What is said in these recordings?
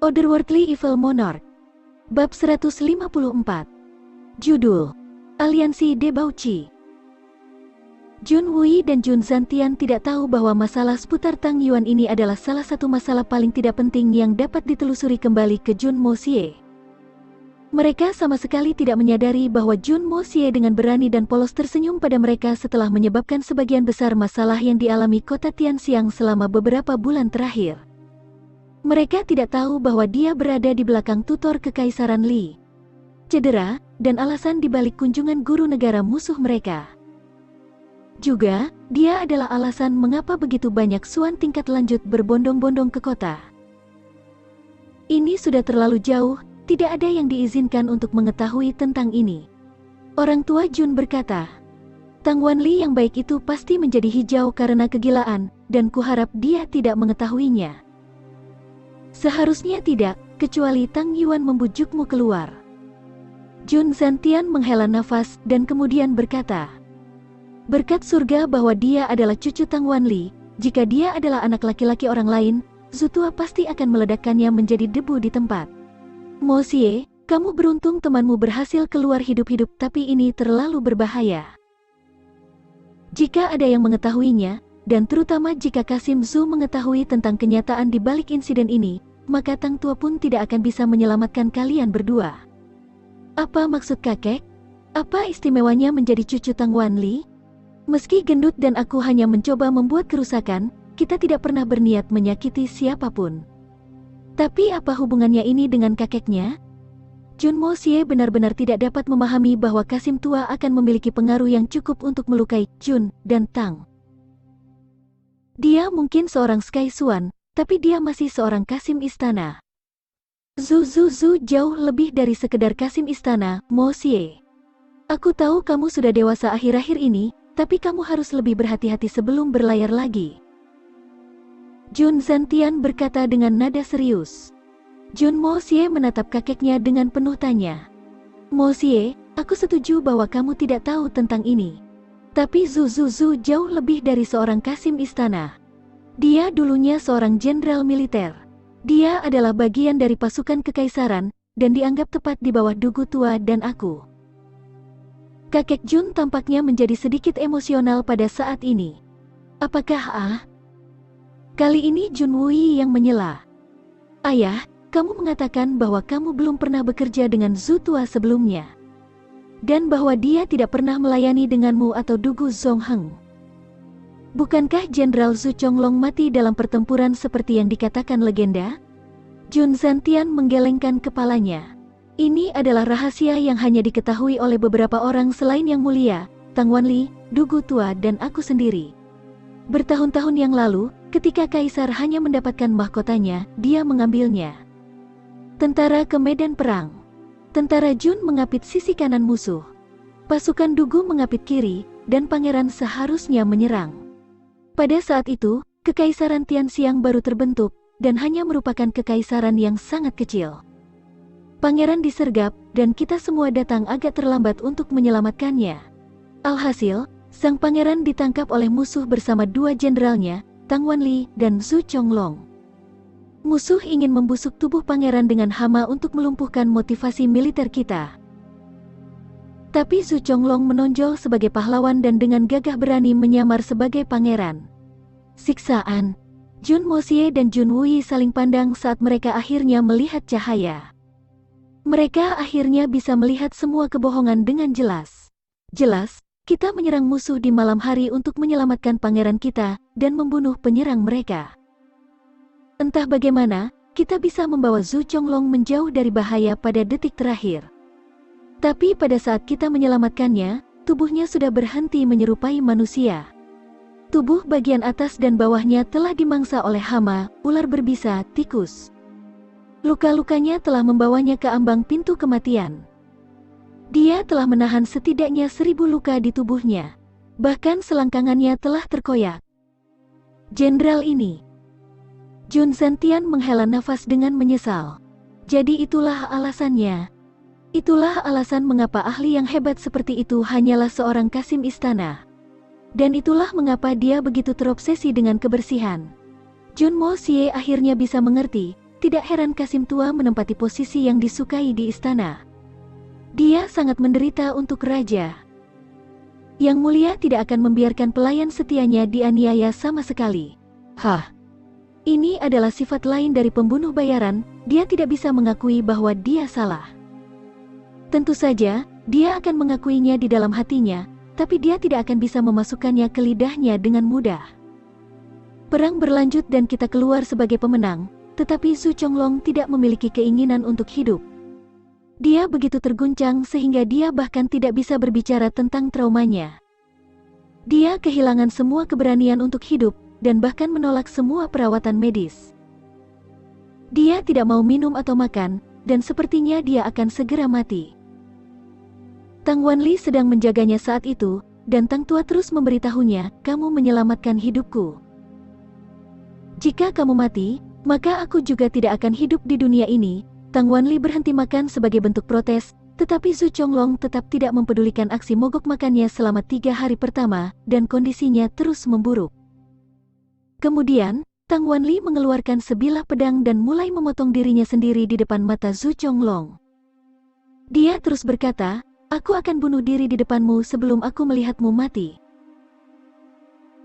Otherworldly Evil Monarch. Bab 154. Judul: Aliansi Debauci. Jun Wui dan Jun Zantian tidak tahu bahwa masalah seputar Tang Yuan ini adalah salah satu masalah paling tidak penting yang dapat ditelusuri kembali ke Jun Mo Xie. Mereka sama sekali tidak menyadari bahwa Jun Mo Xie dengan berani dan polos tersenyum pada mereka setelah menyebabkan sebagian besar masalah yang dialami kota Tianxiang selama beberapa bulan terakhir. Mereka tidak tahu bahwa dia berada di belakang tutor Kekaisaran Li, cedera, dan alasan dibalik kunjungan guru negara musuh mereka. Juga, dia adalah alasan mengapa begitu banyak suan tingkat lanjut berbondong-bondong ke kota. Ini sudah terlalu jauh, tidak ada yang diizinkan untuk mengetahui tentang ini. Orang tua Jun berkata, Tang Wanli yang baik itu pasti menjadi hijau karena kegilaan, dan kuharap dia tidak mengetahuinya. Seharusnya tidak, kecuali Tang Yuan membujukmu keluar. Jun Zantian menghela nafas dan kemudian berkata, berkat surga bahwa dia adalah cucu Tang Wanli, jika dia adalah anak laki-laki orang lain, Zutua pasti akan meledakkannya menjadi debu di tempat. Mo Xie, kamu beruntung temanmu berhasil keluar hidup-hidup, tapi ini terlalu berbahaya. Jika ada yang mengetahuinya, dan terutama jika Kasim Zhu mengetahui tentang kenyataan di balik insiden ini, maka Tang Tua pun tidak akan bisa menyelamatkan kalian berdua. Apa maksud kakek? Apa istimewanya menjadi cucu Tang Wanli? Meski gendut dan aku hanya mencoba membuat kerusakan, kita tidak pernah berniat menyakiti siapapun. Tapi apa hubungannya ini dengan kakeknya? Jun Mo Xie benar-benar tidak dapat memahami bahwa Kasim tua akan memiliki pengaruh yang cukup untuk melukai Jun dan Tang. Dia mungkin seorang Sky Suan, tapi dia masih seorang Kasim Istana. Zhu jauh lebih dari sekedar Kasim Istana, Mo Xie. Aku tahu kamu sudah dewasa akhir-akhir ini, tapi kamu harus lebih berhati-hati sebelum berlayar lagi. Jun Zantian berkata dengan nada serius. Jun Mo Xie menatap kakeknya dengan penuh tanya. Mo Xie, aku setuju bahwa kamu tidak tahu tentang ini. Tapi Zhu jauh lebih dari seorang Kasim Istana. Dia dulunya seorang jenderal militer. Dia adalah bagian dari pasukan kekaisaran, dan dianggap tepat di bawah Dugu Tua dan aku. Kakek Jun tampaknya menjadi sedikit emosional pada saat ini. Apakah Kali ini Jun Wui yang menyela. Ayah, kamu mengatakan bahwa kamu belum pernah bekerja dengan Zhu Tua sebelumnya. Dan bahwa dia tidak pernah melayani denganmu atau Dugu Zongheng. Bukankah Jenderal Zhu Chonglong mati dalam pertempuran seperti yang dikatakan legenda? Jun Zantian menggelengkan kepalanya. Ini adalah rahasia yang hanya diketahui oleh beberapa orang selain Yang Mulia, Tang Wanli, Dugu Tua dan aku sendiri. Bertahun-tahun yang lalu, ketika Kaisar hanya mendapatkan mahkotanya, dia mengambilnya. Tentara ke medan perang. Tentara Jun mengapit sisi kanan musuh. Pasukan Dugu mengapit kiri, dan pangeran seharusnya menyerang. Pada saat itu, Kekaisaran Tianxiang baru terbentuk, dan hanya merupakan kekaisaran yang sangat kecil. Pangeran disergap, dan kita semua datang agak terlambat untuk menyelamatkannya. Alhasil, sang pangeran ditangkap oleh musuh bersama dua jenderalnya, Tang Wanli dan Zhu Chonglong. Musuh ingin membusuk tubuh pangeran dengan hama untuk melumpuhkan motivasi militer kita. Tapi Zhu Chonglong menonjol sebagai pahlawan dan dengan gagah berani menyamar sebagai pangeran. Siksaan. Jun Mo Xie dan Jun Wui saling pandang saat mereka akhirnya melihat cahaya. Mereka akhirnya bisa melihat semua kebohongan dengan jelas. Jelas, kita menyerang musuh di malam hari untuk menyelamatkan pangeran kita, dan membunuh penyerang mereka. Entah bagaimana, kita bisa membawa Zhu Chonglong menjauh dari bahaya pada detik terakhir. Tapi pada saat kita menyelamatkannya, tubuhnya sudah berhenti menyerupai manusia. Tubuh bagian atas dan bawahnya telah dimangsa oleh hama, ular berbisa, tikus. Luka-lukanya telah membawanya ke ambang pintu kematian. Dia telah menahan setidaknya 1000 luka di tubuhnya. Bahkan selangkangannya telah terkoyak. Jenderal ini. Jun Zantian menghela nafas dengan menyesal. Jadi itulah alasannya. Itulah alasan mengapa ahli yang hebat seperti itu hanyalah seorang Kasim Istana. Dan itulah mengapa dia begitu terobsesi dengan kebersihan. Jun Mo Xie akhirnya bisa mengerti, tidak heran Kasim tua menempati posisi yang disukai di istana. Dia sangat menderita untuk raja. Yang mulia tidak akan membiarkan pelayan setianya dianiaya sama sekali. Hah? Ini adalah sifat lain dari pembunuh bayaran, dia tidak bisa mengakui bahwa dia salah. Tentu saja, dia akan mengakuinya di dalam hatinya, tapi dia tidak akan bisa memasukkannya ke lidahnya dengan mudah. Perang berlanjut dan kita keluar sebagai pemenang, tetapi Zhu Chonglong tidak memiliki keinginan untuk hidup. Dia begitu terguncang sehingga dia bahkan tidak bisa berbicara tentang traumanya. Dia kehilangan semua keberanian untuk hidup, dan bahkan menolak semua perawatan medis. Dia tidak mau minum atau makan, dan sepertinya dia akan segera mati. Tang Wanli sedang menjaganya saat itu, dan Tang Tua terus memberitahunya, "Kamu menyelamatkan hidupku. Jika kamu mati, maka aku juga tidak akan hidup di dunia ini." Tang Wanli berhenti makan sebagai bentuk protes, tetapi Zhu Chonglong tetap tidak mempedulikan aksi mogok makannya selama 3 hari pertama, dan kondisinya terus memburuk. Kemudian, Tang Wanli mengeluarkan sebilah pedang dan mulai memotong dirinya sendiri di depan mata Zhu Chonglong. Dia terus berkata, "Aku akan bunuh diri di depanmu sebelum aku melihatmu mati."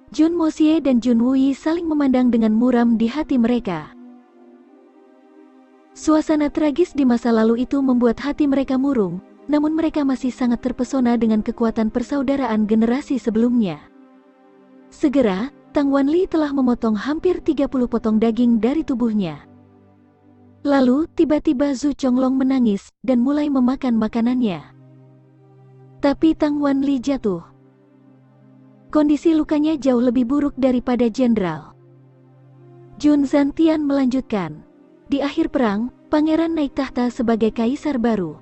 Jun Moxie dan Jun Wui saling memandang dengan muram di hati mereka. Suasana tragis di masa lalu itu membuat hati mereka murung, namun mereka masih sangat terpesona dengan kekuatan persaudaraan generasi sebelumnya. Segera, Tang Wanli telah memotong hampir 30 potong daging dari tubuhnya. Lalu, tiba-tiba Zhu Chonglong menangis dan mulai memakan makanannya. Tapi Tang Wanli jatuh. Kondisi lukanya jauh lebih buruk daripada jenderal. Jun Zantian melanjutkan. Di akhir perang, pangeran naik tahta sebagai kaisar baru.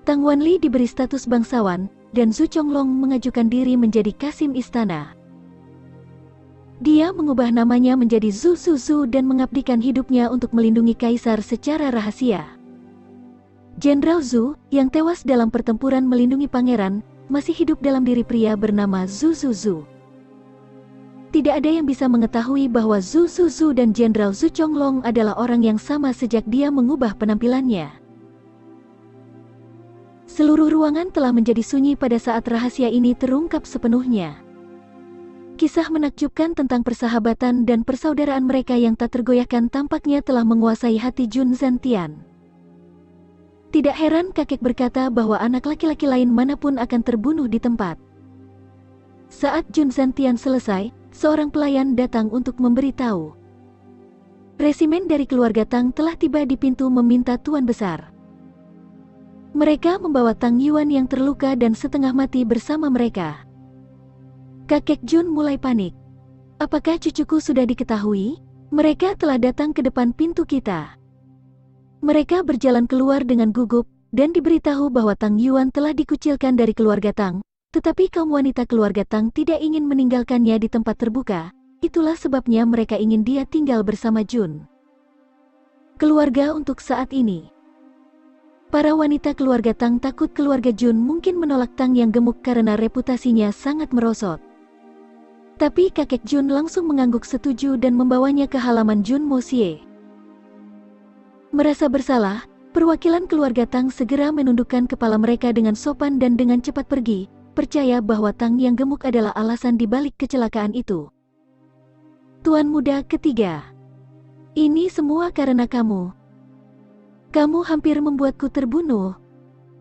Tang Wanli diberi status bangsawan, dan Zhu Chonglong mengajukan diri menjadi Kasim istana. Dia mengubah namanya menjadi Zhu Suzhu dan mengabdikan hidupnya untuk melindungi kaisar secara rahasia. Jenderal Zhu, yang tewas dalam pertempuran melindungi pangeran, masih hidup dalam diri pria bernama Zhu Suzhu. Tidak ada yang bisa mengetahui bahwa Zhu Suzhu dan Jenderal Zhu Chonglong adalah orang yang sama sejak dia mengubah penampilannya. Seluruh ruangan telah menjadi sunyi pada saat rahasia ini terungkap sepenuhnya. Kisah menakjubkan tentang persahabatan dan persaudaraan mereka yang tak tergoyahkan tampaknya telah menguasai hati Jun Zantian. Tidak heran kakek berkata bahwa anak laki-laki lain manapun akan terbunuh di tempat. Saat Jun Zantian selesai, seorang pelayan datang untuk memberitahu. Resimen dari keluarga Tang telah tiba di pintu meminta tuan besar. Mereka membawa Tang Yuan yang terluka dan setengah mati bersama mereka. Kakek Jun mulai panik. "Apakah cucuku sudah diketahui? Mereka telah datang ke depan pintu kita." Mereka berjalan keluar dengan gugup, dan diberitahu bahwa Tang Yuan telah dikucilkan dari keluarga Tang. Tetapi kaum wanita keluarga Tang tidak ingin meninggalkannya di tempat terbuka, itulah sebabnya mereka ingin dia tinggal bersama Jun. Keluarga untuk saat ini. Para wanita keluarga Tang takut keluarga Jun mungkin menolak Tang yang gemuk karena reputasinya sangat merosot. Tapi kakek Jun langsung mengangguk setuju dan membawanya ke halaman Jun Moxie. Merasa bersalah, perwakilan keluarga Tang segera menundukkan kepala mereka dengan sopan dan dengan cepat pergi, percaya bahwa Tang yang gemuk adalah alasan dibalik kecelakaan itu. Tuan muda ketiga, ini semua karena kamu. Kamu hampir membuatku terbunuh.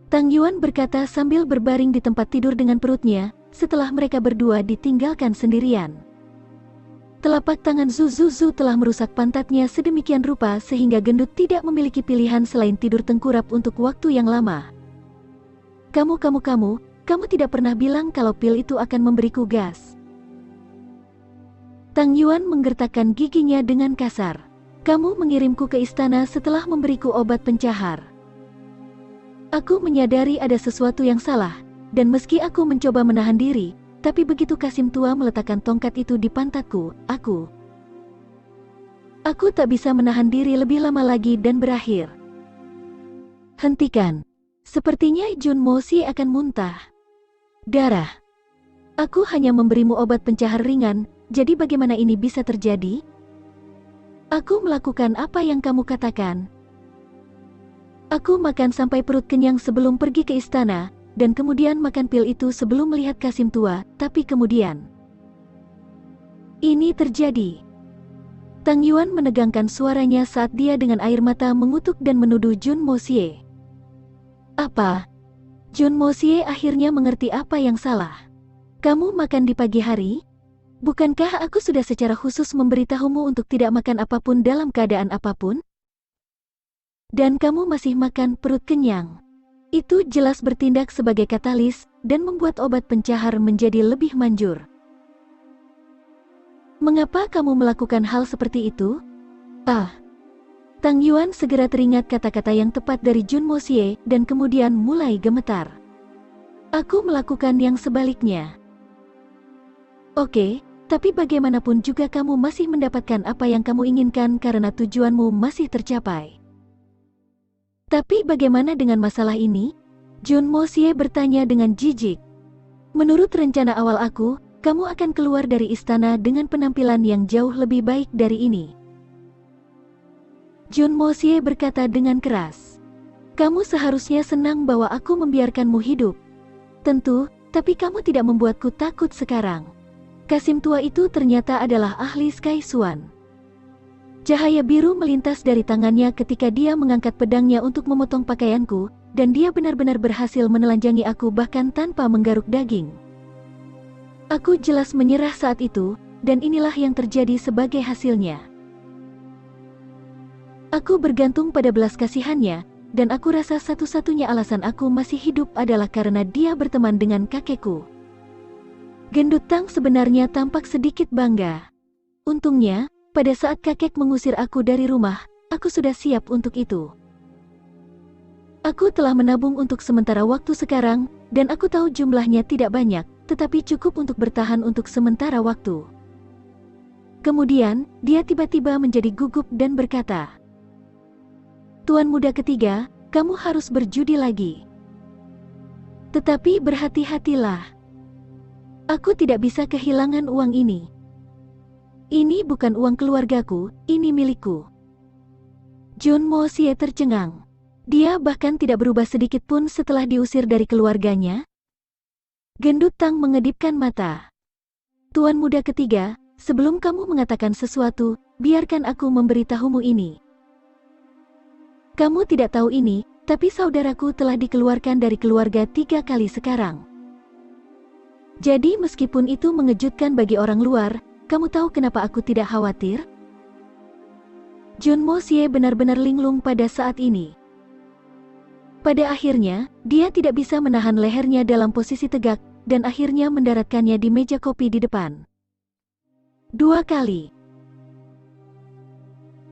Tang Yuan berkata sambil berbaring di tempat tidur dengan perutnya, setelah mereka berdua ditinggalkan sendirian. Telapak tangan Zhu Zhu telah merusak pantatnya sedemikian rupa sehingga gendut tidak memiliki pilihan selain tidur tengkurap untuk waktu yang lama. Kamu tidak pernah bilang kalau pil itu akan memberiku gas. Tang Yuan menggertakkan giginya dengan kasar. Kamu mengirimku ke istana setelah memberiku obat pencahar. Aku menyadari ada sesuatu yang salah, dan meski aku mencoba menahan diri, tapi begitu Kasim tua meletakkan tongkat itu di pantatku, aku tak bisa menahan diri lebih lama lagi dan berakhir. Hentikan. Sepertinya Jun Moxie akan muntah darah. Aku hanya memberimu obat pencahar ringan, jadi bagaimana ini bisa terjadi? Aku melakukan apa yang kamu katakan. Aku makan sampai perut kenyang sebelum pergi ke istana, dan kemudian makan pil itu sebelum melihat Kasim tua, tapi kemudian ini terjadi. Tang Yuan menegangkan suaranya saat dia dengan air mata mengutuk dan menuduh Jun Moxie. Apa? Jun Moxie akhirnya mengerti apa yang salah. Kamu makan di pagi hari? Bukankah aku sudah secara khusus memberitahumu untuk tidak makan apapun dalam keadaan apapun? Dan kamu masih makan perut kenyang. Itu jelas bertindak sebagai katalis dan membuat obat pencahar menjadi lebih manjur. Mengapa kamu melakukan hal seperti itu? Tang Yuan segera teringat kata-kata yang tepat dari Jun Moxie dan kemudian mulai gemetar. Aku melakukan yang sebaliknya. Oke, tapi bagaimanapun juga kamu masih mendapatkan apa yang kamu inginkan karena tujuanmu masih tercapai. Tapi bagaimana dengan masalah ini? Jun Moxie bertanya dengan jijik. Menurut rencana awal aku, kamu akan keluar dari istana dengan penampilan yang jauh lebih baik dari ini. Jun Moxie berkata dengan keras. Kamu seharusnya senang bahwa aku membiarkanmu hidup. Tentu, tapi kamu tidak membuatku takut sekarang. Kasim tua itu ternyata adalah ahli Sky Swan. Cahaya biru melintas dari tangannya ketika dia mengangkat pedangnya untuk memotong pakaianku, dan dia benar-benar berhasil menelanjangi aku bahkan tanpa menggaruk daging. Aku jelas menyerah saat itu, dan inilah yang terjadi sebagai hasilnya. Aku bergantung pada belas kasihannya, dan aku rasa satu-satunya alasan aku masih hidup adalah karena dia berteman dengan kakekku. Gendut Tang sebenarnya tampak sedikit bangga. Untungnya, pada saat kakek mengusir aku dari rumah, aku sudah siap untuk itu. Aku telah menabung untuk sementara waktu sekarang, dan aku tahu jumlahnya tidak banyak, tetapi cukup untuk bertahan untuk sementara waktu. Kemudian, dia tiba-tiba menjadi gugup dan berkata, Tuan muda ketiga, kamu harus berjudi lagi. Tetapi berhati-hatilah. Aku tidak bisa kehilangan uang ini. Ini bukan uang keluargaku, ini milikku. Jun Moxie tercengang. Dia bahkan tidak berubah sedikit pun setelah diusir dari keluarganya. Gendut Tang mengedipkan mata. Tuan muda ketiga, sebelum kamu mengatakan sesuatu, biarkan aku memberitahumu ini. Kamu tidak tahu ini, tapi saudaraku telah dikeluarkan dari keluarga 3 kali sekarang. Jadi meskipun itu mengejutkan bagi orang luar, kamu tahu kenapa aku tidak khawatir? Jun Moxie benar-benar linglung pada saat ini. Pada akhirnya, dia tidak bisa menahan lehernya dalam posisi tegak, dan akhirnya mendaratkannya di meja kopi di depan. 2 kali.